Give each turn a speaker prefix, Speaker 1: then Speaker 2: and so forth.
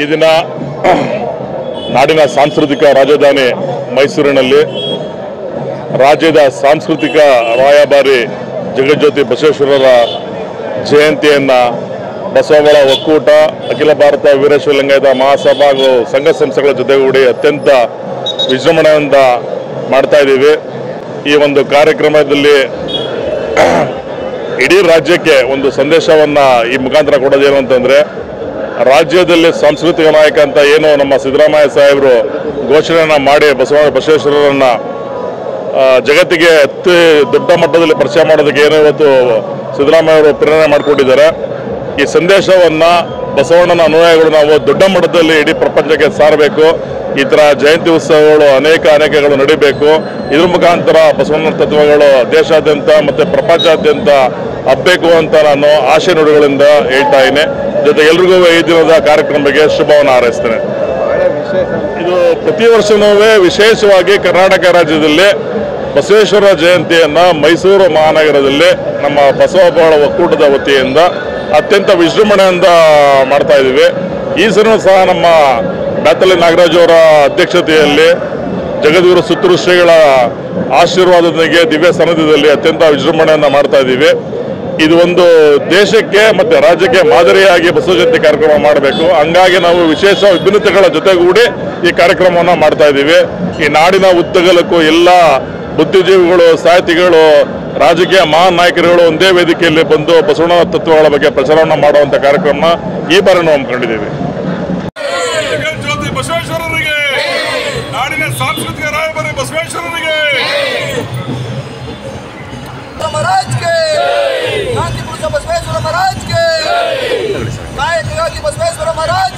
Speaker 1: ಈ ದಿನ ನಾಡಿನ ಸಾಂಸ್ಕೃತಿಕ ರಾಜಧಾನಿ ಮೈಸೂರಿನಲ್ಲಿ ರಾಜ್ಯದ ಸಾಂಸ್ಕೃತಿಕ ರಾಯಭಾರಿ ಜಗಜ್ಯೋತಿ ಬಸವೇಶ್ವರರ ಜಯಂತಿಯನ್ನು ಬಸವಗಳ ಒಕ್ಕೂಟ, ಅಖಿಲ ಭಾರತ ವೀರಶೈವ ಲಿಂಗಾಯತ ಮಹಾಸಭಾ ಹಾಗೂ ಸಂಘ ಸಂಸ್ಥೆಗಳ ಜೊತೆಗೂಡಿ ಅತ್ಯಂತ ವಿಜೃಂಭಣೆಯಿಂದ ಮಾಡ್ತಾ ಇದ್ದೀವಿ. ಈ ಒಂದು ಕಾರ್ಯಕ್ರಮದಲ್ಲಿ ಇಡೀ ರಾಜ್ಯಕ್ಕೆ ಒಂದು ಸಂದೇಶವನ್ನು ಈ ಮುಖಾಂತರ ಕೊಡೋದೇನು ಅಂತಂದರೆ, ರಾಜ್ಯದಲ್ಲಿ ಸಾಂಸ್ಕೃತಿಕ ನಾಯಕ ಅಂತ ಏನು ನಮ್ಮ ಸಿದ್ದರಾಮಯ್ಯ ಸಾಹೇಬರು ಘೋಷಣೆಯನ್ನು ಮಾಡಿ ಬಸವೇಶ್ವರರನ್ನು ಜಗತ್ತಿಗೆ ಅತಿ ದೊಡ್ಡ ಮಟ್ಟದಲ್ಲಿ ಪರಿಚಯ ಮಾಡೋದಕ್ಕೆ ಏನೋ ಇವತ್ತು ಸಿದ್ದರಾಮಯ್ಯ ಅವರು ಪ್ರೇರಣೆ ಮಾಡಿಕೊಂಡಿದ್ದಾರೆ. ಈ ಸಂದೇಶವನ್ನು ಬಸವಣ್ಣನ ಅನುಯಾಯಿಗಳು ನಾವು ದೊಡ್ಡ ಮಟ್ಟದಲ್ಲಿ ಇಡೀ ಪ್ರಪಂಚಕ್ಕೆ ಸಾರಬೇಕು. ಈ ಥರ ಜಯಂತಿ ಉತ್ಸವಗಳು ಅನೇಕಗಳು ನಡೀಬೇಕು. ಇದ್ರ ಮುಖಾಂತರ ಬಸವಣ್ಣನ ತತ್ವಗಳು ದೇಶಾದ್ಯಂತ ಮತ್ತು ಪ್ರಪಂಚಾದ್ಯಂತ ಹಬ್ಬಬೇಕು ಅಂತ ನಾನು ಆಶೆ ನುಡಿಗಳಿಂದ ಹೇಳ್ತಾ ಇದ್ದೀನಿ. ಜೊತೆ ಎಲ್ರಿಗೂ ಈ ದಿನದ ಕಾರ್ಯಕ್ರಮಕ್ಕೆ ಶುಭವನ್ನು ಹಾರೈಸ್ತೇನೆ. ಇದು ಪ್ರತಿ ವರ್ಷವೂ ವಿಶೇಷವಾಗಿ ಕರ್ನಾಟಕ ರಾಜ್ಯದಲ್ಲಿ ಬಸವೇಶ್ವರ ಜಯಂತಿಯನ್ನು ಮೈಸೂರು ಮಹಾನಗರದಲ್ಲಿ ನಮ್ಮ ಬಸವ ಒಕ್ಕೂಟದ ವತಿಯಿಂದ ಅತ್ಯಂತ ವಿಜೃಂಭಣೆಯಿಂದ ಮಾಡ್ತಾ ಇದ್ದೀವಿ. ಈ ಸಲ ಸಹ ನಮ್ಮ ಬ್ಯಾತಲಿ ನಾಗರಾಜ್ ಅವರ ಅಧ್ಯಕ್ಷತೆಯಲ್ಲಿ ಜಗದ್ಗುರು ಸುತ್ತೂರು ಶ್ರೀಗಳ ಆಶೀರ್ವಾದದೊಂದಿಗೆ ದಿವ್ಯ ಸನ್ನಿಧಿಯಲ್ಲಿ ಅತ್ಯಂತ ವಿಜೃಂಭಣೆಯನ್ನು ಮಾಡ್ತಾ ಇದ್ದೀವಿ. ಇದು ಒಂದು ದೇಶಕ್ಕೆ ಮತ್ತು ರಾಜ್ಯಕ್ಕೆ ಮಾದರಿಯಾಗಿ ಬಸವ ಜಯಂತಿ ಕಾರ್ಯಕ್ರಮ ಮಾಡಬೇಕು. ಹಂಗಾಗಿ ನಾವು ವಿಶೇಷ ವಿಭಿನ್ನತೆಗಳ ಜೊತೆಗೂಡಿ ಈ ಕಾರ್ಯಕ್ರಮವನ್ನು ಮಾಡ್ತಾ ಇದ್ದೀವಿ. ಈ ನಾಡಿನ ಉದ್ದಗಲಕ್ಕೂ ಎಲ್ಲ ಬುದ್ಧಿಜೀವಿಗಳು, ಸಾಹಿತಿಗಳು, ರಾಜಕೀಯ ಮಹಾನ್ ನಾಯಕರುಗಳು ಒಂದೇ ವೇದಿಕೆಯಲ್ಲಿ ಬಂದು ಬಸವಣ್ಣ ತತ್ವಗಳ ಬಗ್ಗೆ ಪ್ರಚಾರವನ್ನು ಮಾಡುವಂಥ ಕಾರ್ಯಕ್ರಮ ಈ ಬಾರಿ ನಾವು ಹಮ್ಮಿಕೊಂಡಿದ್ದೀವಿ.
Speaker 2: ಜಗಜ್ಯೋತಿ ಬಸವೇಶ್ವರರಿಗೆ, ನಾಡಿನ ಸಾಂಸ್ಕೃತಿಕ ರಾಯಭಾರಿ ಬಸವೇಶ್ವರರಿಗೆ,
Speaker 3: ಕ್ರಾಂತಿ ಪುರುಷ ಬಸವೇಶ್ವರ ಮಹಾರಾಜ್ಗೆ, ನಾಯಕ ಯೋಗಿ ಬಸವೇಶ್ವರ ಮಹಾರಾಜ್